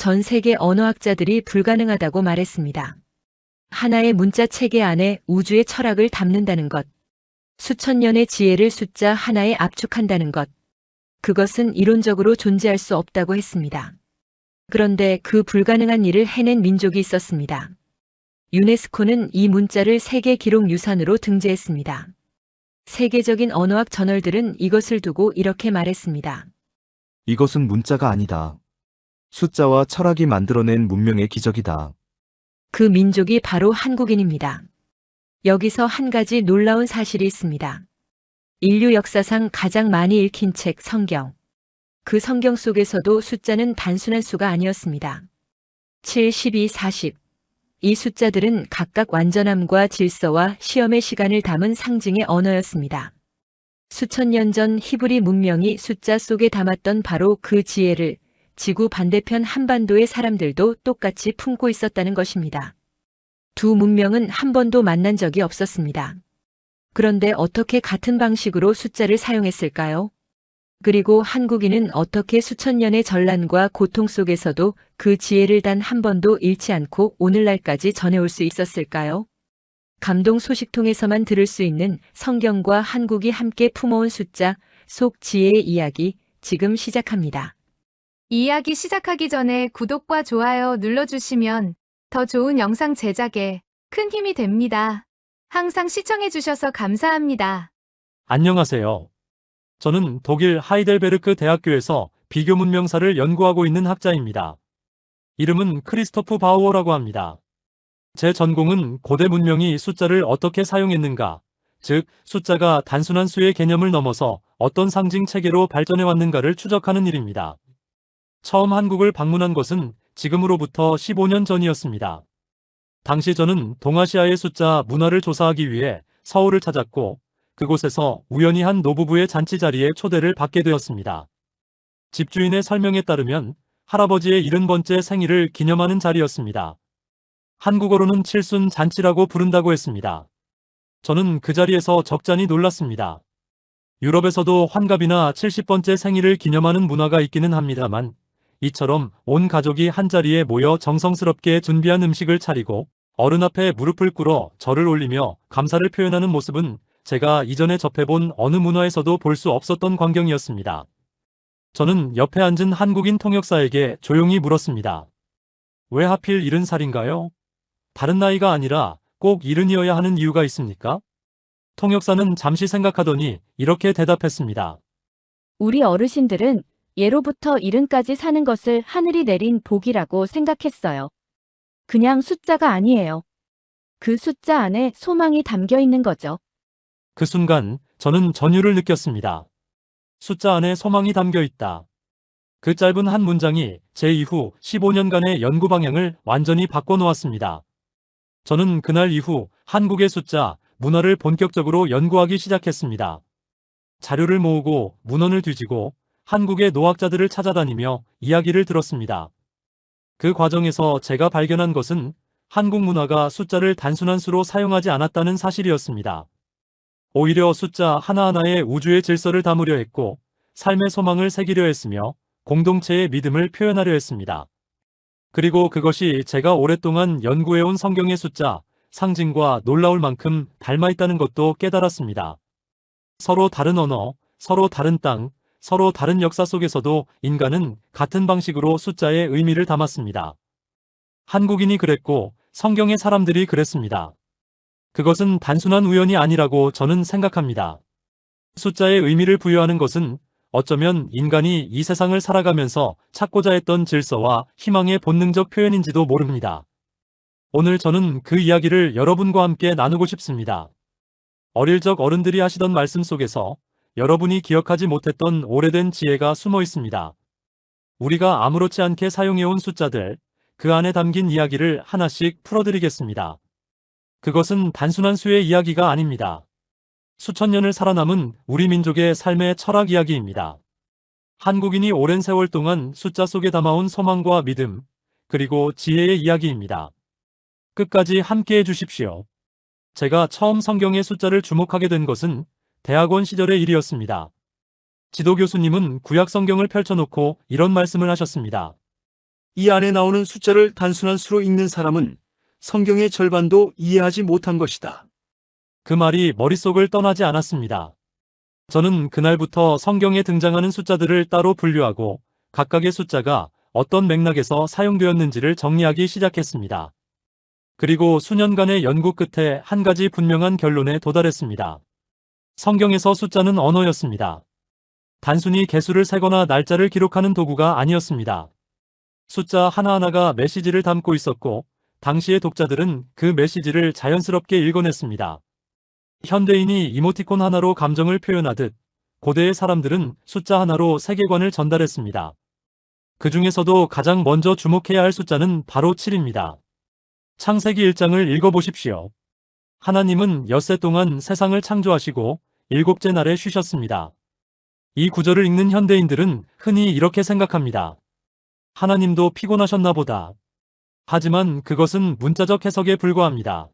전 세계 언어학자들이 불가능하다고 말했습니다. 하나의 문자 체계 안에 우주의 철학을 담는다는 것, 수천 년의 지혜를 숫자 하나에 압축한다는 것, 그것은 이론적으로 존재할 수 없다고 했습니다. 그런데 그 불가능한 일을 해낸 민족이 있었습니다. 유네스코는 이 문자를 세계 기록 유산으로 등재했습니다. 세계적인 언어학 저널들은 이것을 두고 이렇게 말했습니다. 이것은 문자가 아니다. 숫자와 철학이 만들어낸 문명의 기적이다. 그 민족이 바로 한국인입니다. 여기서 한 가지 놀라운 사실이 있습니다. 인류 역사상 가장 많이 읽힌 책 성경. 그 성경 속에서도 숫자는 단순한 수가 아니었습니다. 7, 12, 40. 이 숫자들은 각각 완전함과 질서와 시험의 시간을 담은 상징의 언어였습니다. 수천 년 전 히브리 문명이 숫자 속에 담았던 바로 그 지혜를 지구 반대편 한반도의 사람들도 똑같이 품고 있었다는 것입니다. 두 문명은 한 번도 만난 적이 없었습니다. 그런데 어떻게 같은 방식으로 숫자를 사용했을까요? 그리고 한국인은 어떻게 수천 년의 전란과 고통 속에서도 그 지혜를 단 한 번도 잃지 않고 오늘날까지 전해올 수 있었을까요? 감동 소식통에서만 들을 수 있는 성경과 한국이 함께 품어온 숫자 속 지혜의 이야기 지금 시작합니다. 이야기 시작하기 전에 구독과 좋아요 눌러주시면 더 좋은 영상 제작에 큰 힘이 됩니다. 항상 시청해주셔서 감사합니다. 안녕하세요. 저는 독일 하이델베르크 대학교에서 비교 문명사를 연구하고 있는 학자입니다. 이름은 크리스토프 바우어라고 합니다. 제 전공은 고대 문명이 숫자를 어떻게 사용했는가, 즉 숫자가 단순한 수의 개념을 넘어서 어떤 상징 체계로 발전해 왔는가를 추적하는 일입니다. 처음 한국을 방문한 것은 지금으로부터 15년 전이었습니다. 당시 저는 동아시아의 숫자 문화를 조사하기 위해 서울을 찾았고 그곳에서 우연히 한 노부부의 잔치 자리에 초대를 받게 되었습니다. 집주인의 설명에 따르면 할아버지의 70번째 생일을 기념하는 자리였습니다. 한국어로는 칠순 잔치라고 부른다고 했습니다. 저는 그 자리에서 적잖이 놀랐습니다. 유럽에서도 환갑이나 70번째 생일을 기념하는 문화가 있기는 합니다만 이처럼 온 가족이 한자리에 모여 정성스럽게 준비한 음식을 차리고 어른 앞에 무릎을 꿇어 절을 올리며 감사를 표현하는 모습은 제가 이전에 접해본 어느 문화에서도 볼 수 없었던 광경이었습니다. 저는 옆에 앉은 한국인 통역사에게 조용히 물었습니다. 왜 하필 70살인가요? 다른 나이가 아니라 꼭 70이어야 하는 이유가 있습니까? 통역사는 잠시 생각하더니 이렇게 대답했습니다. 우리 어르신들은 예로부터 70까지 사는 것을 하늘이 내린 복이라고 생각했어요. 그냥 숫자가 아니에요. 그 숫자 안에 소망이 담겨 있는 거죠. 그 순간 저는 전율을 느꼈습니다. 숫자 안에 소망이 담겨 있다. 그 짧은 한 문장이 제 이후 15년간의 연구 방향을 완전히 바꿔놓았습니다. 저는 그날 이후 한국의 숫자, 문화를 본격적으로 연구하기 시작했습니다. 자료를 모으고 문헌을 뒤지고 한국의 노학자들을 찾아다니며 이야기를 들었습니다. 그 과정에서 제가 발견한 것은 한국 문화가 숫자를 단순한 수로 사용하지 않았다는 사실이었습니다. 오히려 숫자 하나하나에 우주의 질서를 담으려 했고 삶의 소망을 새기려 했으며 공동체의 믿음을 표현하려 했습니다. 그리고 그것이 제가 오랫동안 연구해온 성경의 숫자, 상징과 놀라울 만큼 닮아있다는 것도 깨달았습니다. 서로 다른 언어, 서로 다른 땅, 서로 다른 역사 속에서도 인간은 같은 방식으로 숫자의 의미를 담았습니다. 한국인이 그랬고 성경의 사람들이 그랬습니다. 그것은 단순한 우연이 아니라고 저는 생각합니다. 숫자의 의미를 부여하는 것은 어쩌면 인간이 이 세상을 살아가면서 찾고자 했던 질서와 희망의 본능적 표현인지도 모릅니다. 오늘 저는 그 이야기를 여러분과 함께 나누고 싶습니다. 어릴 적 어른들이 하시던 말씀 속에서 여러분이 기억하지 못했던 오래된 지혜가 숨어 있습니다. 우리가 아무렇지 않게 사용해온 숫자들, 그 안에 담긴 이야기를 하나씩 풀어드리겠습니다. 그것은 단순한 수의 이야기가 아닙니다. 수천 년을 살아남은 우리 민족의 삶의 철학 이야기입니다. 한국인이 오랜 세월 동안 숫자 속에 담아온 소망과 믿음, 그리고 지혜의 이야기입니다. 끝까지 함께해 주십시오. 제가 처음 성경의 숫자를 주목하게 된 것은 대학원 시절의 일이었습니다. 지도 교수님은 구약 성경을 펼쳐놓고 이런 말씀을 하셨습니다. 이 안에 나오는 숫자를 단순한 수로 읽는 사람은 성경의 절반도 이해하지 못한 것이다. 그 말이 머릿속을 떠나지 않았습니다. 저는 그날부터 성경에 등장하는 숫자들을 따로 분류하고 각각의 숫자가 어떤 맥락에서 사용되었는지를 정리하기 시작했습니다. 그리고 수년간의 연구 끝에 한 가지 분명한 결론에 도달했습니다. 성경에서 숫자는 언어였습니다. 단순히 개수를 세거나 날짜를 기록하는 도구가 아니었습니다. 숫자 하나하나가 메시지를 담고 있었고 당시의 독자들은 그 메시지를 자연스럽게 읽어냈습니다. 현대인이 이모티콘 하나로 감정을 표현하듯 고대의 사람들은 숫자 하나로 세계관을 전달했습니다. 그 중에서도 가장 먼저 주목해야 할 숫자는 바로 7입니다. 창세기 1장을 읽어보십시오. 하나님은 엿새 동안 세상을 창조하시고 일곱째 날에 쉬셨습니다. 이 구절을 읽는 현대인들은 흔히 이렇게 생각합니다. 하나님도 피곤하셨나 보다. 하지만 그것은 문자적 해석에 불과합니다.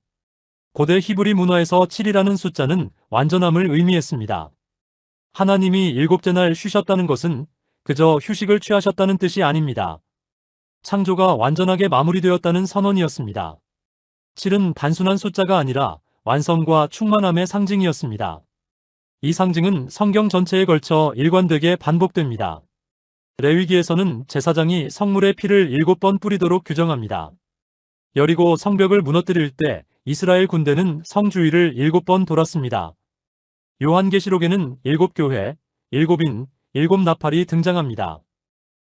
고대 히브리 문화에서 7이라는 숫자는 완전함을 의미했습니다. 하나님이 일곱째 날 쉬셨다는 것은 그저 휴식을 취하셨다는 뜻이 아닙니다. 창조가 완전하게 마무리되었다는 선언이었습니다. 7은 단순한 숫자가 아니라 완성과 충만함의 상징이었습니다. 이 상징은 성경 전체에 걸쳐 일관되게 반복됩니다. 레위기에서는 제사장이 성물의 피를 7번 뿌리도록 규정합니다. 여리고 성벽을 무너뜨릴 때 이스라엘 군대는 성 주위를 7번 돌았습니다. 요한계시록에는 7교회, 7인, 7나팔이 등장합니다.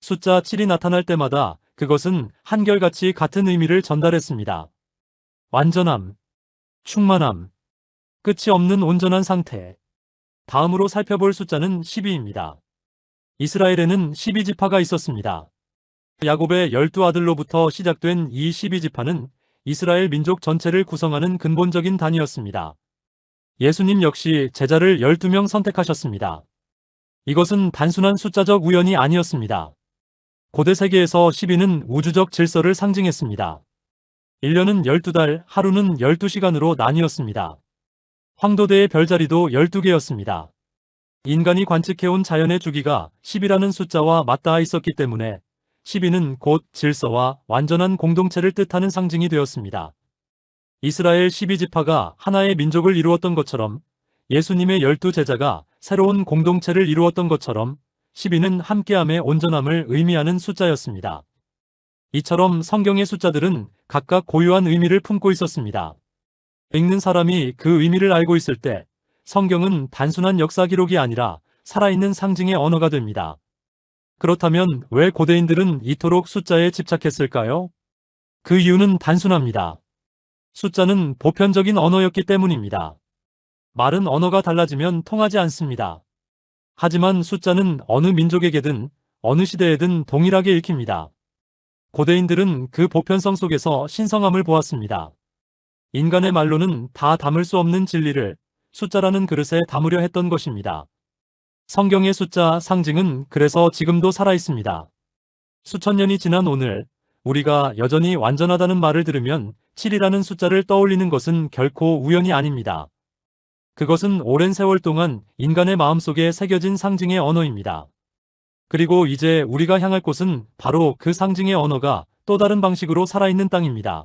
숫자 7이 나타날 때마다 그것은 한결같이 같은 의미를 전달했습니다. 완전함, 충만함, 끝이 없는 온전한 상태. 다음으로 살펴볼 숫자는 12입니다. 이스라엘에는 12지파가 있었습니다. 야곱의 12아들로부터 시작된 이 12지파는 이스라엘 민족 전체를 구성하는 근본적인 단위였습니다. 예수님 역시 제자를 12명 선택하셨습니다. 이것은 단순한 숫자적 우연이 아니었습니다. 고대 세계에서 12는 우주적 질서를 상징했습니다. 1년은 12달, 하루는 12시간으로 나뉘었습니다. 황도대의 별자리도 12개였습니다. 인간이 관측해온 자연의 주기가 10이라는 숫자와 맞닿아 있었기 때문에 12는 곧 질서와 완전한 공동체를 뜻하는 상징이 되었습니다. 이스라엘 12지파가 하나의 민족을 이루었던 것처럼 예수님의 12제자가 새로운 공동체를 이루었던 것처럼 12는 함께함의 온전함을 의미하는 숫자였습니다. 이처럼 성경의 숫자들은 각각 고유한 의미를 품고 있었습니다. 읽는 사람이 그 의미를 알고 있을 때 성경은 단순한 역사 기록이 아니라 살아있는 상징의 언어가 됩니다. 그렇다면 왜 고대인들은 이토록 숫자에 집착했을까요? 그 이유는 단순합니다. 숫자는 보편적인 언어였기 때문입니다. 말은 언어가 달라지면 통하지 않습니다. 하지만 숫자는 어느 민족에게든 어느 시대에든 동일하게 읽힙니다. 고대인들은 그 보편성 속에서 신성함을 보았습니다. 인간의 말로는 다 담을 수 없는 진리를 숫자라는 그릇에 담으려 했던 것입니다. 성경의 숫자 상징은 그래서 지금도 살아있습니다. 수천 년이 지난 오늘 우리가 여전히 완전하다는 말을 들으면 7이라는 숫자를 떠올리는 것은 결코 우연이 아닙니다. 그것은 오랜 세월 동안 인간의 마음속에 새겨진 상징의 언어입니다. 그리고 이제 우리가 향할 곳은 바로 그 상징의 언어가 또 다른 방식으로 살아있는 땅입니다.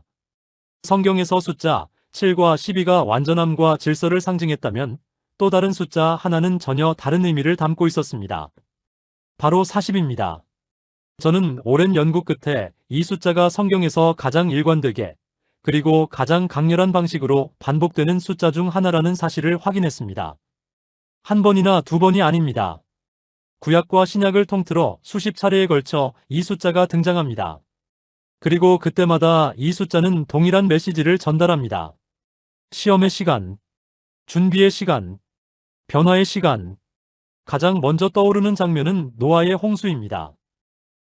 성경에서 숫자 7과 12가 완전함과 질서를 상징했다면 또 다른 숫자 하나는 전혀 다른 의미를 담고 있었습니다. 바로 40입니다. 저는 오랜 연구 끝에 이 숫자가 성경에서 가장 일관되게 그리고 가장 강렬한 방식으로 반복되는 숫자 중 하나라는 사실을 확인했습니다. 한 번이나 두 번이 아닙니다. 구약과 신약을 통틀어 수십 차례에 걸쳐 이 숫자가 등장합니다. 그리고 그때마다 이 숫자는 동일한 메시지를 전달합니다. 시험의 시간, 준비의 시간, 변화의 시간. 가장 먼저 떠오르는 장면은 노아의 홍수입니다.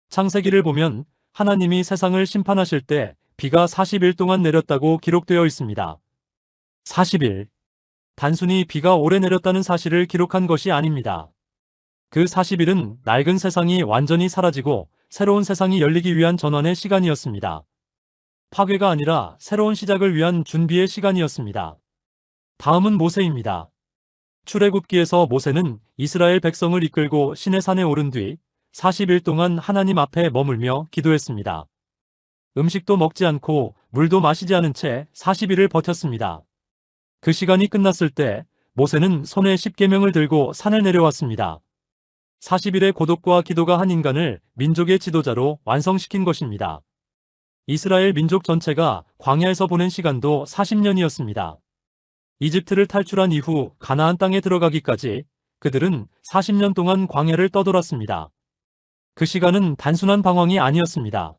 창세기를 보면 하나님이 세상을 심판하실 때 비가 40일 동안 내렸다고 기록되어 있습니다. 40일. 단순히 비가 오래 내렸다는 사실을 기록한 것이 아닙니다. 그 40일은 낡은 세상이 완전히 사라지고 새로운 세상이 열리기 위한 전환의 시간이었습니다. 파괴가 아니라 새로운 시작을 위한 준비의 시간이었습니다. 다음은 모세입니다. 출애굽기에서 모세는 이스라엘 백성을 이끌고 시내산에 오른 뒤 40일 동안 하나님 앞에 머물며 기도했습니다. 음식도 먹지 않고 물도 마시지 않은 채 40일을 버텼습니다. 그 시간이 끝났을 때 모세는 손에 십계명을 들고 산을 내려왔습니다. 40일의 고독과 기도가 한 인간을 민족의 지도자로 완성시킨 것입니다. 이스라엘 민족 전체가 광야에서 보낸 시간도 40년이었습니다. 이집트를 탈출한 이후 가나안 땅에 들어가기까지 그들은 40년 동안 광야를 떠돌았습니다. 그 시간은 단순한 방황이 아니었습니다.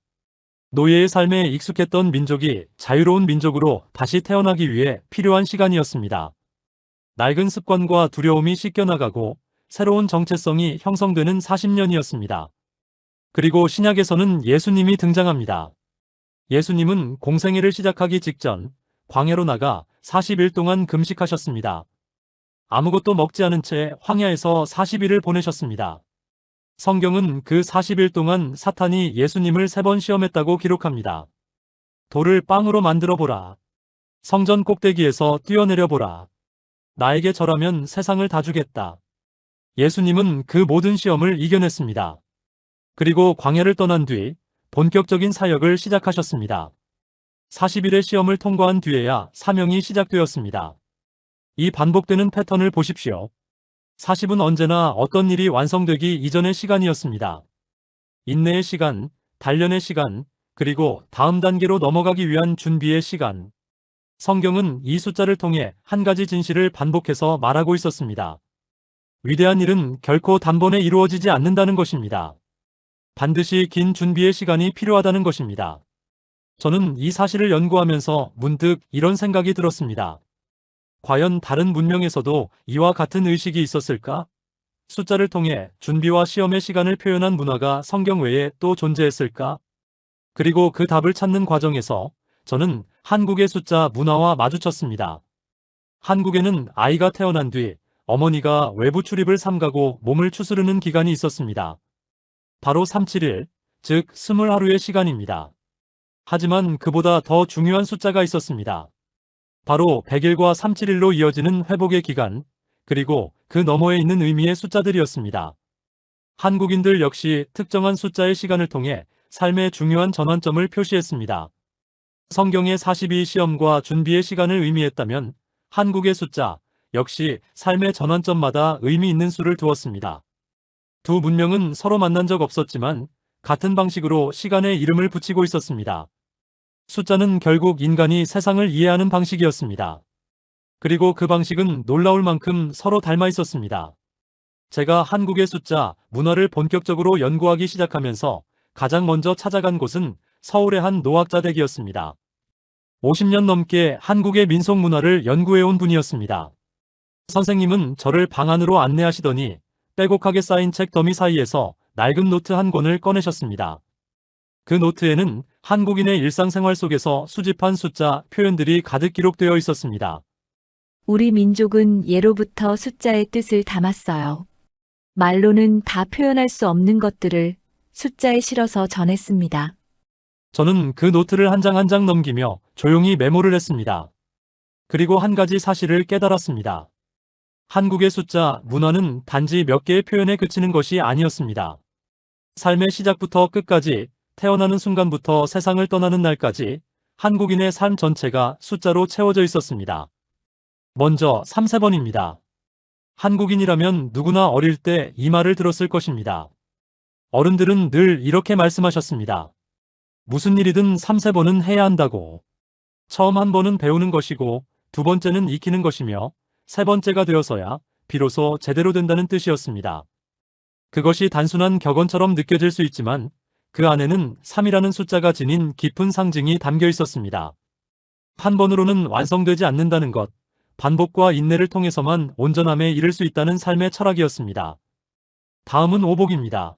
노예의 삶에 익숙했던 민족이 자유로운 민족으로 다시 태어나기 위해 필요한 시간이었습니다. 낡은 습관과 두려움이 씻겨나가고 새로운 정체성이 형성되는 40년이었습니다. 그리고 신약에서는 예수님이 등장합니다. 예수님은 공생애를 시작하기 직전 광야로 나가 40일 동안 금식하셨습니다. 아무것도 먹지 않은 채 황야에서 40일을 보내셨습니다. 성경은 그 40일 동안 사탄이 예수님을 3번 시험했다고 기록합니다. 돌을 빵으로 만들어 보라. 성전 꼭대기에서 뛰어내려 보라. 나에게 절하면 세상을 다 주겠다. 예수님은 그 모든 시험을 이겨냈습니다. 그리고 광야를 떠난 뒤 본격적인 사역을 시작하셨습니다. 40일의 시험을 통과한 뒤에야 사명이 시작되었습니다. 이 반복되는 패턴을 보십시오. 40은 언제나 어떤 일이 완성되기 이전의 시간이었습니다. 인내의 시간, 단련의 시간, 그리고 다음 단계로 넘어가기 위한 준비의 시간. 성경은 이 숫자를 통해 한 가지 진실을 반복해서 말하고 있었습니다. 위대한 일은 결코 단번에 이루어지지 않는다는 것입니다. 반드시 긴 준비의 시간이 필요하다는 것입니다. 저는 이 사실을 연구하면서 문득 이런 생각이 들었습니다. 과연 다른 문명에서도 이와 같은 의식이 있었을까? 숫자를 통해 준비와 시험의 시간을 표현한 문화가 성경 외에 또 존재했을까? 그리고 그 답을 찾는 과정에서 저는 한국의 숫자 문화와 마주쳤습니다. 한국에는 아이가 태어난 뒤 어머니가 외부 출입을 삼가고 몸을 추스르는 기간이 있었습니다. 바로 37일, 즉 20하루의 시간입니다. 하지만 그보다 더 중요한 숫자가 있었습니다. 바로 100일과 37일로 이어지는 회복의 기간, 그리고 그 너머에 있는 의미의 숫자들이었습니다. 한국인들 역시 특정한 숫자의 시간을 통해 삶의 중요한 전환점을 표시했습니다. 성경의 42 시험과 준비의 시간을 의미했다면 한국의 숫자 역시 삶의 전환점마다 의미 있는 수를 두었습니다. 두 문명은 서로 만난 적 없었지만 같은 방식으로 시간에 이름을 붙이고 있었습니다. 숫자는 결국 인간이 세상을 이해하는 방식이었습니다. 그리고 그 방식은 놀라울 만큼 서로 닮아 있었습니다. 제가 한국의 숫자, 문화를 본격적으로 연구하기 시작하면서 가장 먼저 찾아간 곳은 서울의 한 노학자 댁이었습니다. 50년 넘게 한국의 민속 문화를 연구해온 분이었습니다. 선생님은 저를 방 안으로 안내하시더니 빼곡하게 쌓인 책 더미 사이에서 낡은 노트 한 권을 꺼내셨습니다. 그 노트에는 한국인의 일상생활 속에서 수집한 숫자 표현들이 가득 기록되어 있었습니다. 우리 민족은 예로부터 숫자의 뜻을 담았어요. 말로는 다 표현할 수 없는 것들을 숫자에 실어서 전했습니다. 저는 그 노트를 한 장 한 장 넘기며 조용히 메모를 했습니다. 그리고 한 가지 사실을 깨달았습니다. 한국의 숫자, 문화는 단지 몇 개의 표현에 그치는 것이 아니었습니다. 삶의 시작부터 끝까지, 태어나는 순간부터 세상을 떠나는 날까지 한국인의 삶 전체가 숫자로 채워져 있었습니다. 먼저 3세번입니다. 한국인이라면 누구나 어릴 때 이 말을 들었을 것입니다. 어른들은 늘 이렇게 말씀하셨습니다. 무슨 일이든 3세번은 해야 한다고. 처음 한 번은 배우는 것이고 두 번째는 익히는 것이며 세 번째가 되어서야 비로소 제대로 된다는 뜻이었습니다. 그것이 단순한 격언처럼 느껴질 수 있지만 그 안에는 3이라는 숫자가 지닌 깊은 상징이 담겨 있었습니다. 한 번으로는 완성되지 않는다는 것, 반복과 인내를 통해서만 온전함에 이를 수 있다는 삶의 철학이었습니다. 다음은 오복입니다.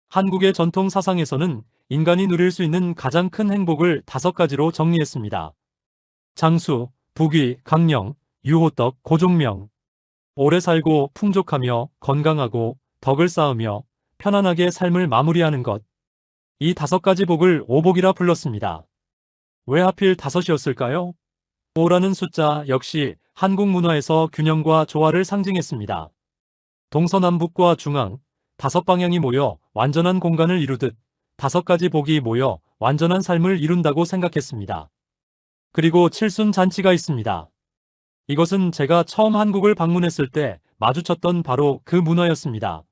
한국의 전통 사상에서는 인간이 누릴 수 있는 가장 큰 행복을 5가지로 정리했습니다. 장수, 부귀, 강령, 유호떡, 고종명. 오래 살고 풍족하며 건강하고 덕을 쌓으며 편안하게 삶을 마무리하는 것. 이 5가지 복을 오복이라 불렀습니다. 왜 하필 5이었을까요? 5라는 숫자 역시 한국 문화에서 균형과 조화를 상징했습니다. 동서남북과 중앙, 5방향이 모여 완전한 공간을 이루듯 5가지 복이 모여 완전한 삶을 이룬다고 생각했습니다. 그리고 칠순 잔치가 있습니다. 이것은 제가 처음 한국을 방문했을 때 마주쳤던 바로 그 문화였습니다.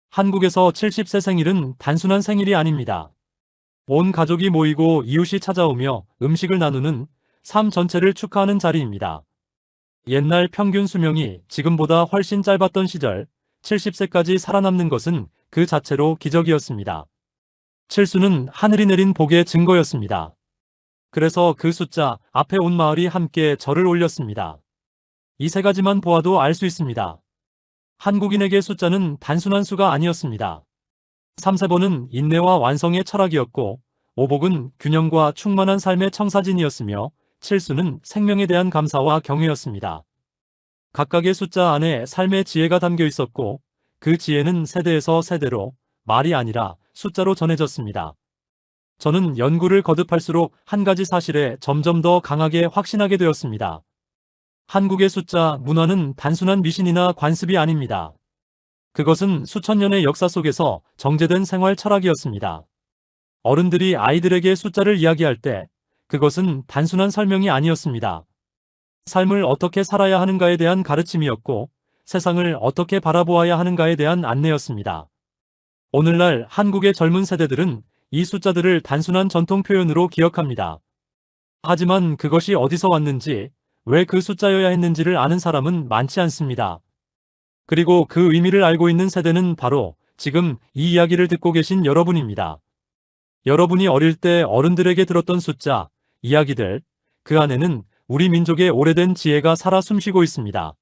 한국에서 70세 생일은 단순한 생일이 아닙니다. 온 가족이 모이고 이웃이 찾아오며 음식을 나누는 삶 전체를 축하하는 자리입니다. 옛날 평균 수명이 지금보다 훨씬 짧았던 시절, 70세까지 살아남는 것은 그 자체로 기적이었습니다. 칠수는 하늘이 내린 복의 증거였습니다. 그래서 그 숫자 앞에 온 마을이 함께 절을 올렸습니다. 이 3가지만 보아도 알 수 있습니다. 한국인에게 숫자는 단순한 수가 아니었습니다. 3세번은 인내와 완성의 철학이었고, 오복은 균형과 충만한 삶의 청사진이었으며, 칠수는 생명에 대한 감사와 경외였습니다. 각각의 숫자 안에 삶의 지혜가 담겨 있었고, 그 지혜는 세대에서 세대로 말이 아니라 숫자로 전해졌습니다. 저는 연구를 거듭할수록 한 가지 사실에 점점 더 강하게 확신하게 되었습니다. 한국의 숫자 문화는 단순한 미신이나 관습이 아닙니다. 그것은 수천 년의 역사 속에서 정제된 생활 철학이었습니다. 어른들이 아이들에게 숫자를 이야기할 때 그것은 단순한 설명이 아니었습니다. 삶을 어떻게 살아야 하는가에 대한 가르침이었고, 세상을 어떻게 바라보아야 하는가에 대한 안내였습니다. 오늘날 한국의 젊은 세대들은 이 숫자들을 단순한 전통 표현으로 기억합니다. 하지만 그것이 어디서 왔는지, 왜 그 숫자여야 했는지를 아는 사람은 많지 않습니다. 그리고 그 의미를 알고 있는 세대는 바로 지금 이 이야기를 듣고 계신 여러분입니다. 여러분이 어릴 때 어른들에게 들었던 숫자, 이야기들, 그 안에는 우리 민족의 오래된 지혜가 살아 숨쉬고 있습니다.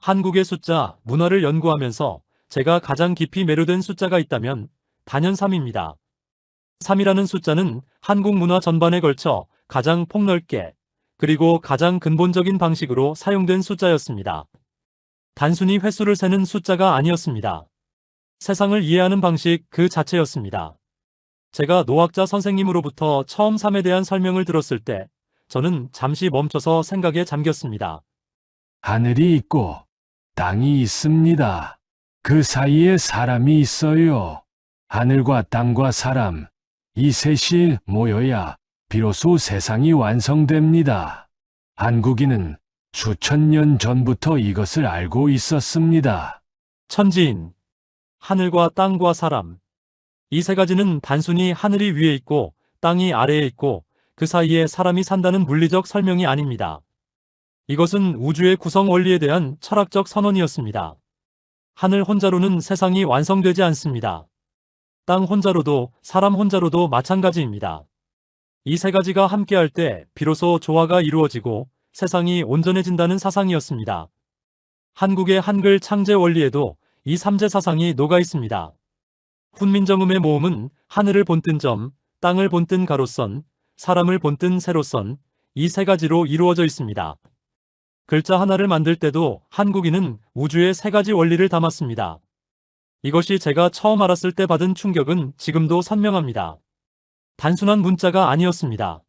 한국의 숫자, 문화를 연구하면서 제가 가장 깊이 매료된 숫자가 있다면 단연 3입니다. 3이라는 숫자는 한국 문화 전반에 걸쳐 가장 폭넓게 그리고 가장 근본적인 방식으로 사용된 숫자였습니다. 단순히 횟수를 세는 숫자가 아니었습니다. 세상을 이해하는 방식 그 자체였습니다. 제가 노학자 선생님으로부터 처음 3에 대한 설명을 들었을 때 저는 잠시 멈춰서 생각에 잠겼습니다. 하늘이 있고 땅이 있습니다. 그 사이에 사람이 있어요. 하늘과 땅과 사람, 이 셋이 모여야 비로소 세상이 완성됩니다. 한국인은 수천 년 전부터 이것을 알고 있었습니다. 천지인, 하늘과 땅과 사람. 이 3가지는 단순히 하늘이 위에 있고 땅이 아래에 있고 그 사이에 사람이 산다는 물리적 설명이 아닙니다. 이것은 우주의 구성 원리에 대한 철학적 선언이었습니다. 하늘 혼자로는 세상이 완성되지 않습니다. 땅 혼자로도 사람 혼자로도 마찬가지입니다. 이 3가지가 함께할 때 비로소 조화가 이루어지고 세상이 온전해진다는 사상이었습니다. 한국의 한글 창제 원리에도 이 3제 사상이 녹아 있습니다. 훈민정음의 모음은 하늘을 본뜬 점, 땅을 본뜬 가로선, 사람을 본뜬 세로선, 이 3가지로 이루어져 있습니다. 글자 하나를 만들 때도 한국인은 우주의 3가지 원리를 담았습니다. 이것이 제가 처음 알았을 때 받은 충격은 지금도 선명합니다. 단순한 문자가 아니었습니다.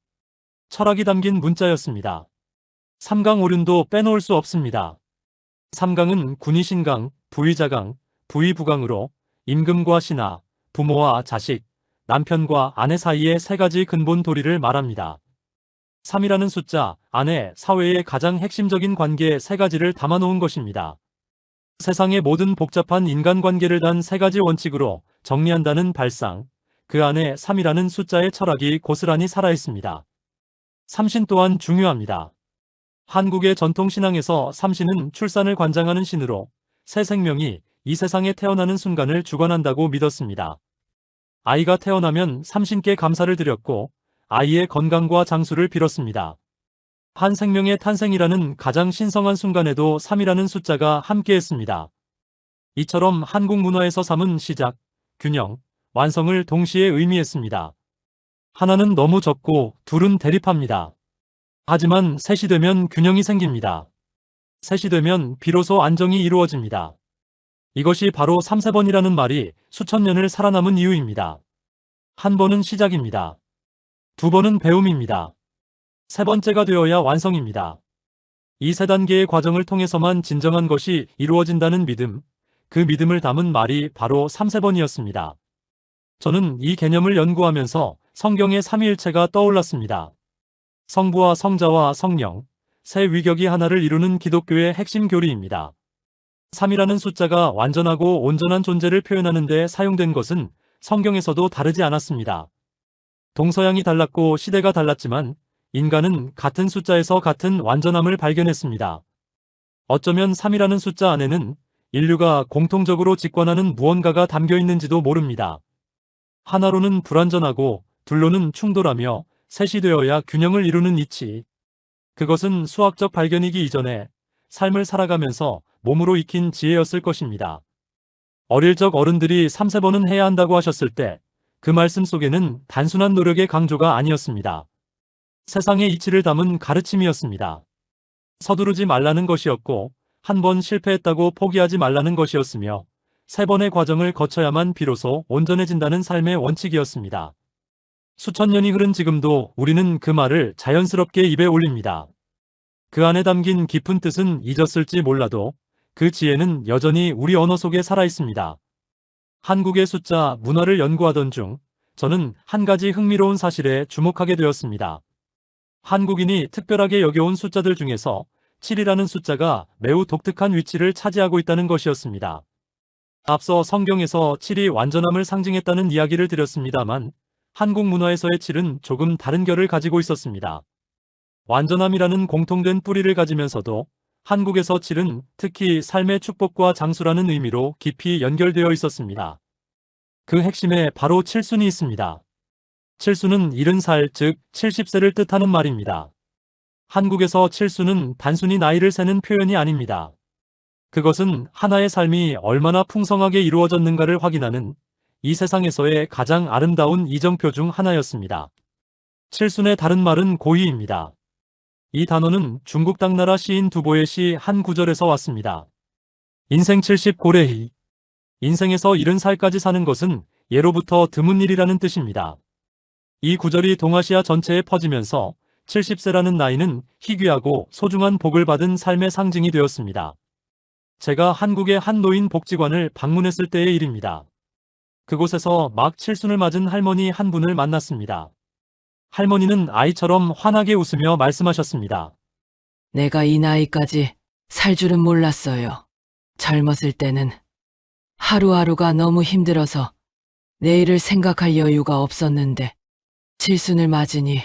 철학이 담긴 문자였습니다. 삼강오륜도 빼놓을 수 없습니다. 삼강은 군의신강, 부의자강, 부의부강으로 임금과 신하, 부모와 자식, 남편과 아내 사이의 3가지 근본 도리를 말합니다. 3이라는 숫자 안에 사회의 가장 핵심적인 관계 3가지를 담아놓은 것입니다. 세상의 모든 복잡한 인간관계를 단 3가지 원칙으로 정리한다는 발상, 그 안에 3이라는 숫자의 철학이 고스란히 살아있습니다. 삼신 또한 중요합니다. 한국의 전통신앙에서 삼신은 출산을 관장하는 신으로 새 생명이 이 세상에 태어나는 순간을 주관한다고 믿었습니다. 아이가 태어나면 삼신께 감사를 드렸고 아이의 건강과 장수를 빌었습니다. 한 생명의 탄생이라는 가장 신성한 순간에도 3이라는 숫자가 함께했습니다. 이처럼 한국 문화에서 3은 시작, 균형, 완성을 동시에 의미했습니다. 하나는 너무 적고 둘은 대립합니다. 하지만 셋이 되면 균형이 생깁니다. 셋이 되면 비로소 안정이 이루어집니다. 이것이 바로 3세번이라는 말이 수천 년을 살아남은 이유입니다. 한 번은 시작입니다. 2번은 배움입니다. 3번째가 되어야 완성입니다. 이 3단계의 과정을 통해서만 진정한 것이 이루어진다는 믿음, 그 믿음을 담은 말이 바로 3세번이었습니다. 저는 이 개념을 연구하면서 성경의 삼위일체가 떠올랐습니다. 성부와 성자와 성령, 세 위격이 하나를 이루는 기독교의 핵심 교리입니다. 3이라는 숫자가 완전하고 온전한 존재를 표현하는 데 사용된 것은 성경에서도 다르지 않았습니다. 동서양이 달랐고 시대가 달랐지만 인간은 같은 숫자에서 같은 완전함을 발견했습니다. 어쩌면 3이라는 숫자 안에는 인류가 공통적으로 직관하는 무언가가 담겨 있는지도 모릅니다. 하나로는 불완전하고 둘로는 충돌하며 셋이 되어야 균형을 이루는 이치. 그것은 수학적 발견이기 이전에 삶을 살아가면서 몸으로 익힌 지혜였을 것입니다. 어릴 적 어른들이 3-4번은 해야 한다고 하셨을 때 그 말씀 속에는 단순한 노력의 강조가 아니었습니다. 세상의 이치를 담은 가르침이었습니다. 서두르지 말라는 것이었고 한 번 실패했다고 포기하지 말라는 것이었으며 3번의 과정을 거쳐야만 비로소 온전해진다는 삶의 원칙이었습니다. 수천 년이 흐른 지금도 우리는 그 말을 자연스럽게 입에 올립니다. 그 안에 담긴 깊은 뜻은 잊었을지 몰라도 그 지혜는 여전히 우리 언어 속에 살아있습니다. 한국의 숫자 문화를 연구하던 중 저는 한 가지 흥미로운 사실에 주목하게 되었습니다. 한국인이 특별하게 여겨온 숫자들 중에서 7이라는 숫자가 매우 독특한 위치를 차지하고 있다는 것이었습니다. 앞서 성경에서 7이 완전함을 상징했다는 이야기를 드렸습니다만 한국 문화에서의 7은 조금 다른 결을 가지고 있었습니다. 완전함이라는 공통된 뿌리를 가지면서도 한국에서 7은 특히 삶의 축복과 장수라는 의미로 깊이 연결되어 있었습니다. 그 핵심에 바로 칠순이 있습니다. 칠순은 70살, 즉 70세를 뜻하는 말입니다. 한국에서 칠순은 단순히 나이를 세는 표현이 아닙니다. 그것은 하나의 삶이 얼마나 풍성하게 이루어졌는가를 확인하는 이 세상에서의 가장 아름다운 이정표 중 하나였습니다. 칠순의 다른 말은 고이입니다. 이 단어는 중국 당나라 시인 두보의 시 한 구절에서 왔습니다. 인생 70 고래희. 인생에서 70살까지 사는 것은 예로부터 드문 일이라는 뜻입니다. 이 구절이 동아시아 전체에 퍼지면서 70세라는 나이는 희귀하고 소중한 복을 받은 삶의 상징이 되었습니다. 제가 한국의 한 노인 복지관을 방문했을 때의 일입니다. 그곳에서 막 칠순을 맞은 할머니 한 분을 만났습니다. 할머니는 아이처럼 환하게 웃으며 말씀하셨습니다. 내가 이 나이까지 살 줄은 몰랐어요. 젊었을 때는 하루하루가 너무 힘들어서 내일을 생각할 여유가 없었는데 칠순을 맞으니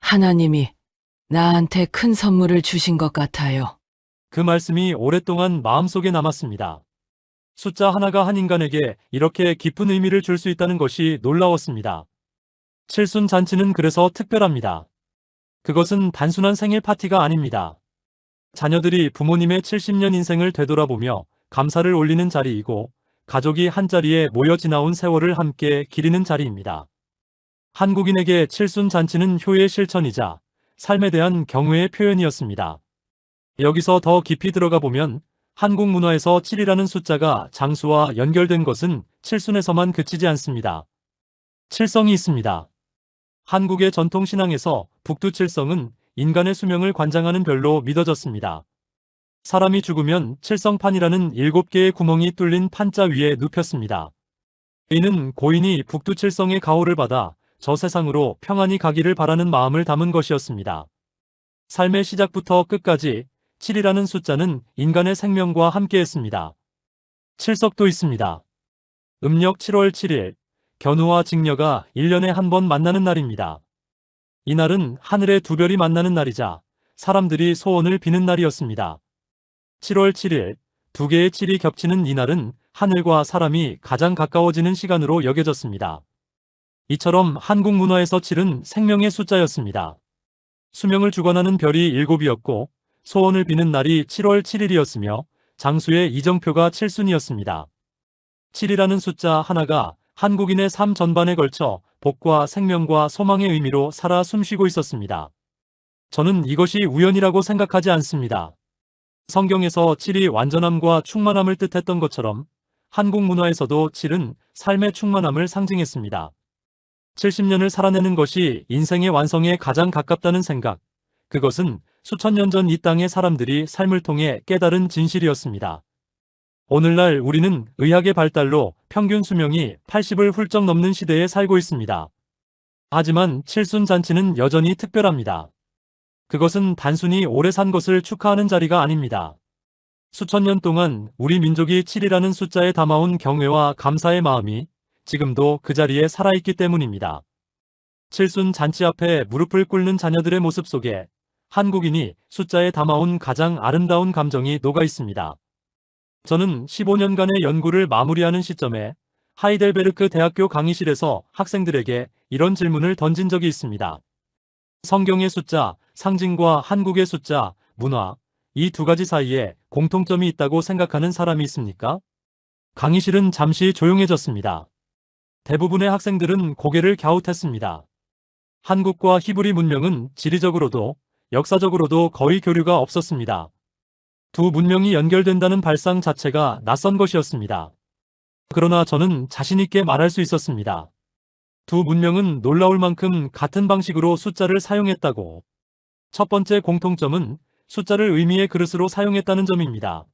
하나님이 나한테 큰 선물을 주신 것 같아요. 그 말씀이 오랫동안 마음속에 남았습니다. 숫자 하나가 한 인간에게 이렇게 깊은 의미를 줄 수 있다는 것이 놀라웠습니다. 칠순 잔치는 그래서 특별합니다. 그것은 단순한 생일 파티가 아닙니다. 자녀들이 부모님의 70년 인생을 되돌아보며 감사를 올리는 자리이고 가족이 한자리에 모여 지나온 세월을 함께 기리는 자리입니다. 한국인에게 칠순 잔치는 효의 실천이자 삶에 대한 경외의 표현이었습니다. 여기서 더 깊이 들어가 보면 한국 문화에서 7이라는 숫자가 장수와 연결된 것은 칠순에서만 그치지 않습니다. 칠성이 있습니다. 한국의 전통신앙에서 북두칠성은 인간의 수명을 관장하는 별로 믿어졌습니다. 사람이 죽으면 칠성판이라는 7개의 구멍이 뚫린 판자 위에 눕혔습니다. 이는 고인이 북두칠성의 가호를 받아 저 세상으로 평안히 가기를 바라는 마음을 담은 것이었습니다. 삶의 시작부터 끝까지 7이라는 숫자는 인간의 생명과 함께했습니다. 칠석도 있습니다. 음력 7월 7일, 견우와 직녀가 1년에 한 번 만나는 날입니다. 이날은 하늘의 두 별이 만나는 날이자 사람들이 소원을 비는 날이었습니다. 7월 7일, 두 개의 7이 겹치는 이날은 하늘과 사람이 가장 가까워지는 시간으로 여겨졌습니다. 이처럼 한국 문화에서 7은 생명의 숫자였습니다. 수명을 주관하는 별이 7이었고 소원을 비는 날이 7월 7일이었으며 장수의 이정표가 칠순이었습니다. 7이라는 숫자 하나가 한국인의 삶 전반에 걸쳐 복과 생명과 소망의 의미로 살아 숨쉬고 있었습니다. 저는 이것이 우연이라고 생각하지 않습니다. 성경에서 7이 완전함과 충만함을 뜻했던 것처럼 한국 문화에서도 7은 삶의 충만함을 상징했습니다. 70년을 살아내는 것이 인생의 완성에 가장 가깝다는 생각, 그것은 수천 년 전 이 땅의 사람들이 삶을 통해 깨달은 진실이었습니다. 오늘날 우리는 의학의 발달로 평균 수명이 80을 훌쩍 넘는 시대에 살고 있습니다. 하지만 칠순잔치는 여전히 특별합니다. 그것은 단순히 오래 산 것을 축하하는 자리가 아닙니다. 수천 년 동안 우리 민족이 7이라는 숫자에 담아온 경외와 감사의 마음이 지금도 그 자리에 살아있기 때문입니다. 칠순잔치 앞에 무릎을 꿇는 자녀들의 모습 속에 한국인이 숫자에 담아온 가장 아름다운 감정이 녹아 있습니다. 저는 15년간의 연구를 마무리하는 시점에 하이델베르크 대학교 강의실에서 학생들에게 이런 질문을 던진 적이 있습니다. 성경의 숫자, 상징과 한국의 숫자, 문화, 이 두 가지 사이에 공통점이 있다고 생각하는 사람이 있습니까? 강의실은 잠시 조용해졌습니다. 대부분의 학생들은 고개를 갸웃했습니다. 한국과 히브리 문명은 지리적으로도 역사적으로도 거의 교류가 없었습니다. 두 문명이 연결된다는 발상 자체가 낯선 것이었습니다. 그러나 저는 자신있게 말할 수 있었습니다. 두 문명은 놀라울 만큼 같은 방식으로 숫자를 사용했다고. 첫 번째 공통점은 숫자를 의미의 그릇으로 사용했다는 점입니다.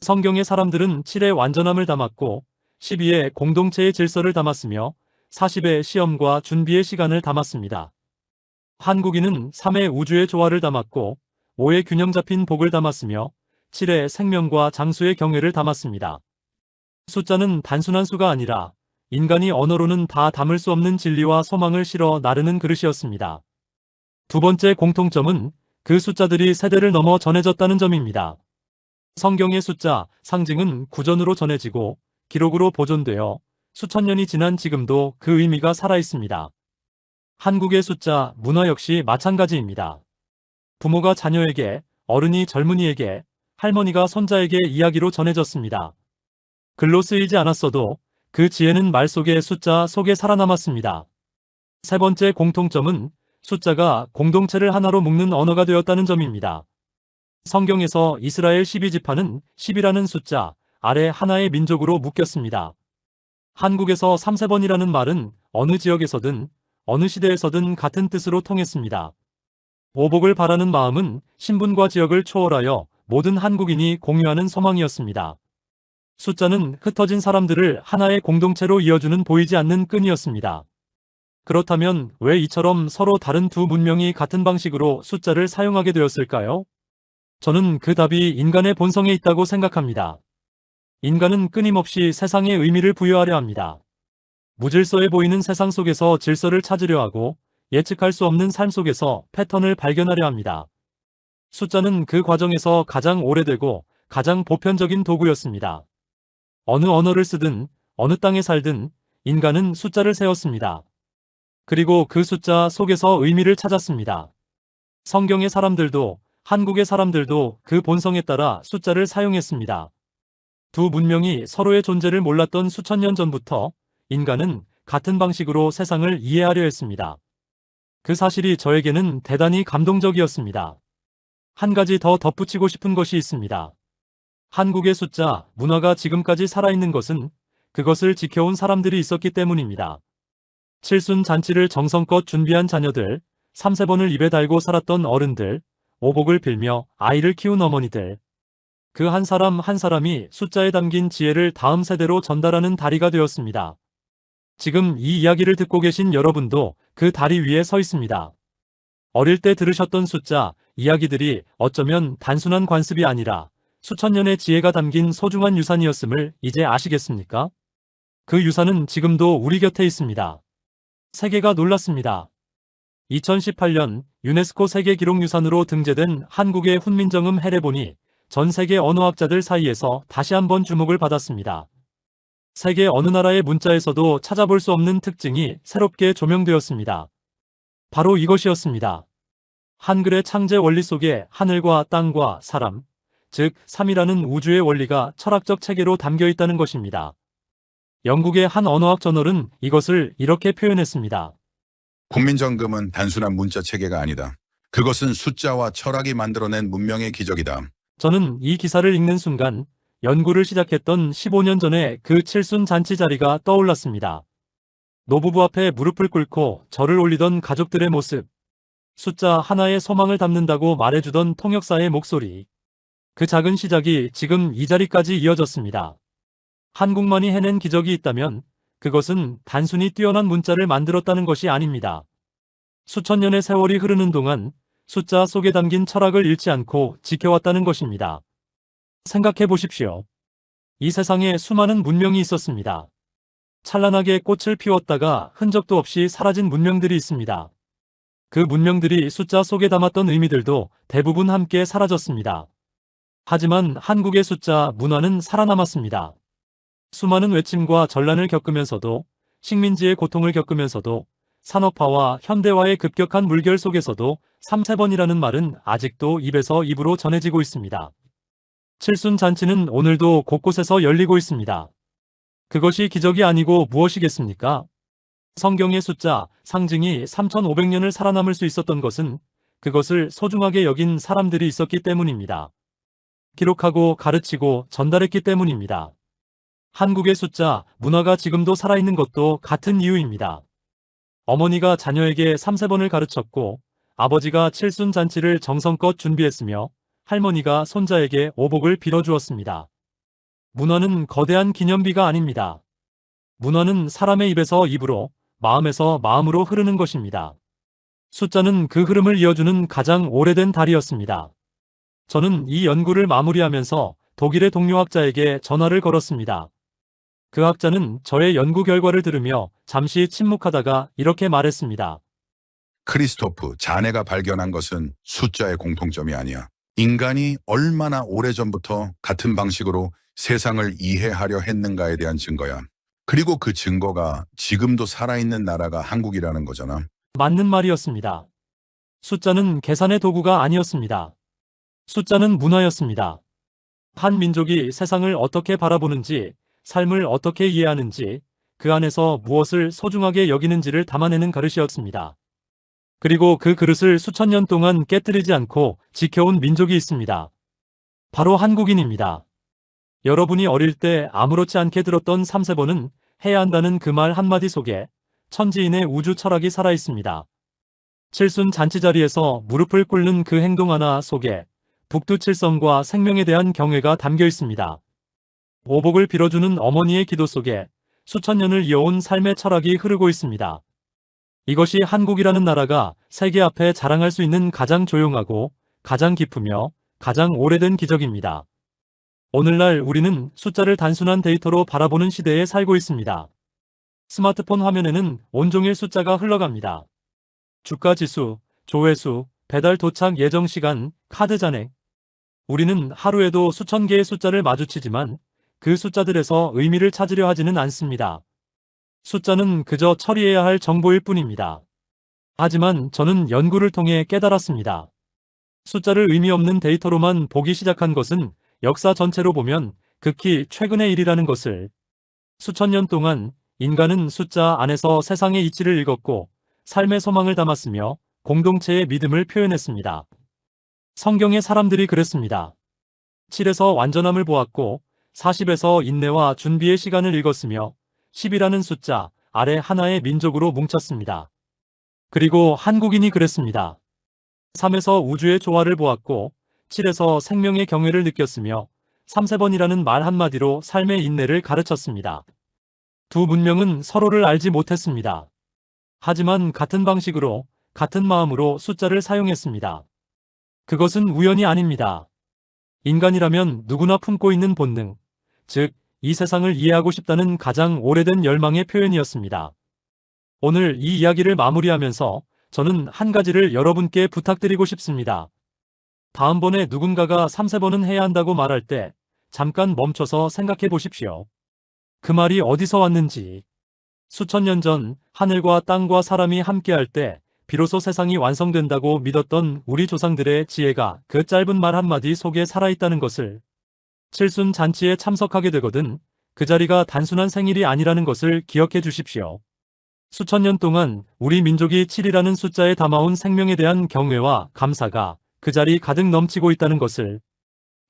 성경의 사람들은 7의 완전함을 담았고 12의 공동체의 질서를 담았으며 40의 시험과 준비의 시간을 담았습니다. 한국인은 3의 우주의 조화를 담았고 5의 균형 잡힌 복을 담았으며 7의 생명과 장수의 경외를 담았습니다. 숫자는 단순한 수가 아니라 인간이 언어로는 다 담을 수 없는 진리와 소망을 실어 나르는 그릇이었습니다. 두 번째 공통점은 그 숫자들이 세대를 넘어 전해졌다는 점입니다. 성경의 숫자, 상징은 구전으로 전해지고 기록으로 보존되어 수천 년이 지난 지금도 그 의미가 살아있습니다. 한국의 숫자, 문화 역시 마찬가지입니다. 부모가 자녀에게, 어른이 젊은이에게, 할머니가 손자에게 이야기로 전해졌습니다. 글로 쓰이지 않았어도 그 지혜는 말 속의 숫자 속에 살아남았습니다. 세 번째 공통점은 숫자가 공동체를 하나로 묶는 언어가 되었다는 점입니다. 성경에서 이스라엘 12지파는 10이라는 숫자 아래 하나의 민족으로 묶였습니다. 한국에서 3세번이라는 말은 어느 지역에서든 어느 시대에서든 같은 뜻으로 통했습니다. 오복을 바라는 마음은 신분과 지역을 초월하여 모든 한국인이 공유하는 소망이었습니다. 숫자는 흩어진 사람들을 하나의 공동체로 이어주는 보이지 않는 끈이었습니다. 그렇다면 왜 이처럼 서로 다른 두 문명이 같은 방식으로 숫자를 사용하게 되었을까요? 저는 그 답이 인간의 본성에 있다고 생각합니다. 인간은 끊임없이 세상에 의미를 부여하려 합니다. 무질서해 보이는 세상 속에서 질서를 찾으려 하고 예측할 수 없는 삶 속에서 패턴을 발견하려 합니다. 숫자는 그 과정에서 가장 오래되고 가장 보편적인 도구였습니다. 어느 언어를 쓰든 어느 땅에 살든 인간은 숫자를 세웠습니다. 그리고 그 숫자 속에서 의미를 찾았습니다. 성경의 사람들도 한국의 사람들도 그 본성에 따라 숫자를 사용했습니다. 두 문명이 서로의 존재를 몰랐던 수천 년 전부터 인간은 같은 방식으로 세상을 이해하려 했습니다. 그 사실이 저에게는 대단히 감동적이었습니다. 한 가지 더 덧붙이고 싶은 것이 있습니다. 한국의 숫자, 문화가 지금까지 살아있는 것은 그것을 지켜온 사람들이 있었기 때문입니다. 칠순 잔치를 정성껏 준비한 자녀들, 3세번을 입에 달고 살았던 어른들, 오복을 빌며 아이를 키운 어머니들. 그 한 사람 한 사람이 숫자에 담긴 지혜를 다음 세대로 전달하는 다리가 되었습니다. 지금 이 이야기를 듣고 계신 여러분도 그 다리 위에 서 있습니다. 어릴 때 들으셨던 숫자, 이야기들이 어쩌면 단순한 관습이 아니라 수천 년의 지혜가 담긴 소중한 유산이었음을 이제 아시겠습니까? 그 유산은 지금도 우리 곁에 있습니다. 세계가 놀랐습니다. 2018년 유네스코 세계기록유산으로 등재된 한국의 훈민정음 해례본이 전 세계 언어학자들 사이에서 다시 한번 주목을 받았습니다. 세계 어느 나라의 문자에서도 찾아볼 수 없는 특징이 새롭게 조명되었습니다. 바로 이것이었습니다. 한글의 창제 원리 속에 하늘과 땅과 사람, 즉 3이라는 우주의 원리가 철학적 체계로 담겨 있다는 것입니다. 영국의 한 언어학 저널은 이것을 이렇게 표현했습니다. 훈민정음은 단순한 문자 체계가 아니다. 그것은 숫자와 철학이 만들어낸 문명의 기적이다. 저는 이 기사를 읽는 순간 연구를 시작했던 15년 전에 그 칠순 잔치 자리가 떠올랐습니다. 노부부 앞에 무릎을 꿇고 절을 올리던 가족들의 모습, 숫자 하나의 소망을 담는다고 말해주던 통역사의 목소리, 그 작은 시작이 지금 이 자리까지 이어졌습니다. 한국만이 해낸 기적이 있다면 그것은 단순히 뛰어난 문자를 만들었다는 것이 아닙니다. 수천 년의 세월이 흐르는 동안 숫자 속에 담긴 철학을 잃지 않고 지켜왔다는 것입니다. 생각해 보십시오. 이 세상에 수많은 문명이 있었습니다. 찬란하게 꽃을 피웠다가 흔적도 없이 사라진 문명들이 있습니다. 그 문명들이 숫자 속에 담았던 의미들도 대부분 함께 사라졌습니다. 하지만 한국의 숫자 문화는 살아남았습니다. 수많은 외침과 전란을 겪으면서도, 식민지의 고통을 겪으면서도, 산업화와 현대화의 급격한 물결 속에서도 3세번이라는 말은 아직도 입에서 입으로 전해지고 있습니다. 칠순잔치는 오늘도 곳곳에서 열리고 있습니다. 그것이 기적이 아니고 무엇이겠습니까? 성경의 숫자, 상징이 3500년을 살아남을 수 있었던 것은 그것을 소중하게 여긴 사람들이 있었기 때문입니다. 기록하고 가르치고 전달했기 때문입니다. 한국의 숫자, 문화가 지금도 살아있는 것도 같은 이유입니다. 어머니가 자녀에게 3세번을 가르쳤고 아버지가 칠순잔치를 정성껏 준비했으며 할머니가 손자에게 오복을 빌어주었습니다. 문화는 거대한 기념비가 아닙니다. 문화는 사람의 입에서 입으로, 마음에서 마음으로 흐르는 것입니다. 숫자는 그 흐름을 이어주는 가장 오래된 다리였습니다. 저는 이 연구를 마무리하면서 독일의 동료학자에게 전화를 걸었습니다. 그 학자는 저의 연구 결과를 들으며 잠시 침묵하다가 이렇게 말했습니다. 크리스토프, 자네가 발견한 것은 숫자의 공통점이 아니야. 인간이 얼마나 오래전부터 같은 방식으로 세상을 이해하려 했는가에 대한 증거야. 그리고 그 증거가 지금도 살아있는 나라가 한국이라는 거잖아. 맞는 말이었습니다. 숫자는 계산의 도구가 아니었습니다. 숫자는 문화였습니다. 한 민족이 세상을 어떻게 바라보는지, 삶을 어떻게 이해하는지, 그 안에서 무엇을 소중하게 여기는지를 담아내는 그릇이었습니다. 그리고 그 그릇을 수천 년 동안 깨뜨리지 않고 지켜온 민족이 있습니다. 바로 한국인입니다. 여러분이 어릴 때 아무렇지 않게 들었던 3세번은 해야 한다는 그 말 한마디 속에 천지인의 우주 철학이 살아있습니다. 칠순 잔치 자리에서 무릎을 꿇는 그 행동 하나 속에 북두칠성과 생명에 대한 경외가 담겨 있습니다. 오복을 빌어주는 어머니의 기도 속에 수천 년을 이어온 삶의 철학이 흐르고 있습니다. 이것이 한국이라는 나라가 세계 앞에 자랑할 수 있는 가장 조용하고 가장 깊으며 가장 오래된 기적입니다. 오늘날 우리는 숫자를 단순한 데이터로 바라보는 시대에 살고 있습니다. 스마트폰 화면에는 온종일 숫자가 흘러갑니다. 주가 지수, 조회수, 배달 도착 예정 시간, 카드 잔액. 우리는 하루에도 수천 개의 숫자를 마주치지만 그 숫자들에서 의미를 찾으려 하지는 않습니다. 숫자는 그저 처리해야 할 정보일 뿐입니다. 하지만 저는 연구를 통해 깨달았습니다. 숫자를 의미 없는 데이터로만 보기 시작한 것은 역사 전체로 보면 극히 최근의 일이라는 것을. 수천 년 동안 인간은 숫자 안에서 세상의 이치를 읽었고 삶의 소망을 담았으며 공동체의 믿음을 표현했습니다. 성경의 사람들이 그랬습니다. 7에서 완전함을 보았고 40에서 인내와 준비의 시간을 읽었으며 10이라는 숫자 아래 하나의 민족으로 뭉쳤습니다. 그리고 한국인이 그랬습니다. 3에서 우주의 조화를 보았고 7에서 생명의 경외를 느꼈으며 3세번이라는 말 한마디로 삶의 인내를 가르쳤습니다. 두 문명은 서로를 알지 못했습니다. 하지만 같은 방식으로 같은 마음으로 숫자를 사용했습니다. 그것은 우연이 아닙니다. 인간이라면 누구나 품고 있는 본능, 즉 이 세상을 이해하고 싶다는 가장 오래된 열망의 표현이었습니다. 오늘 이 이야기를 마무리하면서 저는 한 가지를 여러분께 부탁드리고 싶습니다. 다음번에 누군가가 3세번은 해야 한다고 말할 때 잠깐 멈춰서 생각해 보십시오. 그 말이 어디서 왔는지. 수천 년 전 하늘과 땅과 사람이 함께할 때 비로소 세상이 완성된다고 믿었던 우리 조상들의 지혜가 그 짧은 말 한마디 속에 살아있다는 것을. 칠순 잔치에 참석하게 되거든 그 자리가 단순한 생일이 아니라는 것을 기억해 주십시오. 수천 년 동안 우리 민족이 7이라는 숫자에 담아온 생명에 대한 경외와 감사가 그 자리 가득 넘치고 있다는 것을.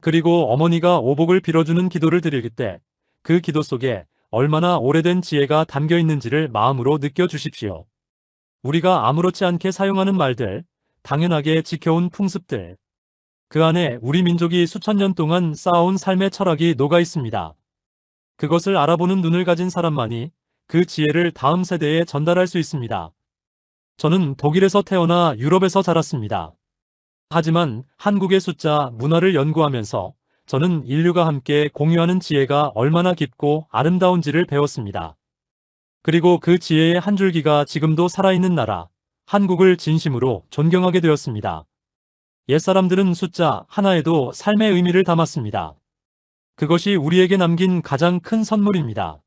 그리고 어머니가 오복을 빌어주는 기도를 드릴 때 그 기도 속에 얼마나 오래된 지혜가 담겨 있는지를 마음으로 느껴주십시오. 우리가 아무렇지 않게 사용하는 말들, 당연하게 지켜온 풍습들, 그 안에 우리 민족이 수천 년 동안 쌓아온 삶의 철학이 녹아 있습니다. 그것을 알아보는 눈을 가진 사람만이 그 지혜를 다음 세대에 전달할 수 있습니다. 저는 독일에서 태어나 유럽에서 자랐습니다. 하지만 한국의 숫자 문화를 연구하면서 저는 인류가 함께 공유하는 지혜가 얼마나 깊고 아름다운지를 배웠습니다. 그리고 그 지혜의 한 줄기가 지금도 살아있는 나라, 한국을 진심으로 존경하게 되었습니다. 옛사람들은 숫자 하나에도 삶의 의미를 담았습니다. 그것이 우리에게 남긴 가장 큰 선물입니다.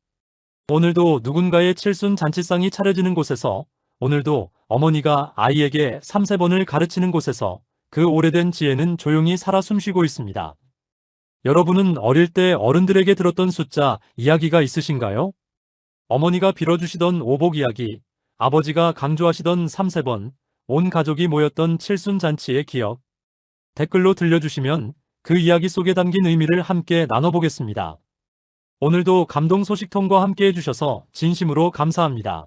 오늘도 누군가의 칠순 잔치상이 차려지는 곳에서, 오늘도 어머니가 아이에게 3세번을 가르치는 곳에서 그 오래된 지혜는 조용히 살아 숨쉬고 있습니다. 여러분은 어릴 때 어른들에게 들었던 숫자 이야기가 있으신가요? 어머니가 빌어주시던 오복 이야기, 아버지가 강조하시던 3세번, 온 가족이 모였던 칠순 잔치의 기억. 댓글로 들려주시면 그 이야기 속에 담긴 의미를 함께 나눠보겠습니다. 오늘도 감동 소식통과 함께 해주셔서 진심으로 감사합니다.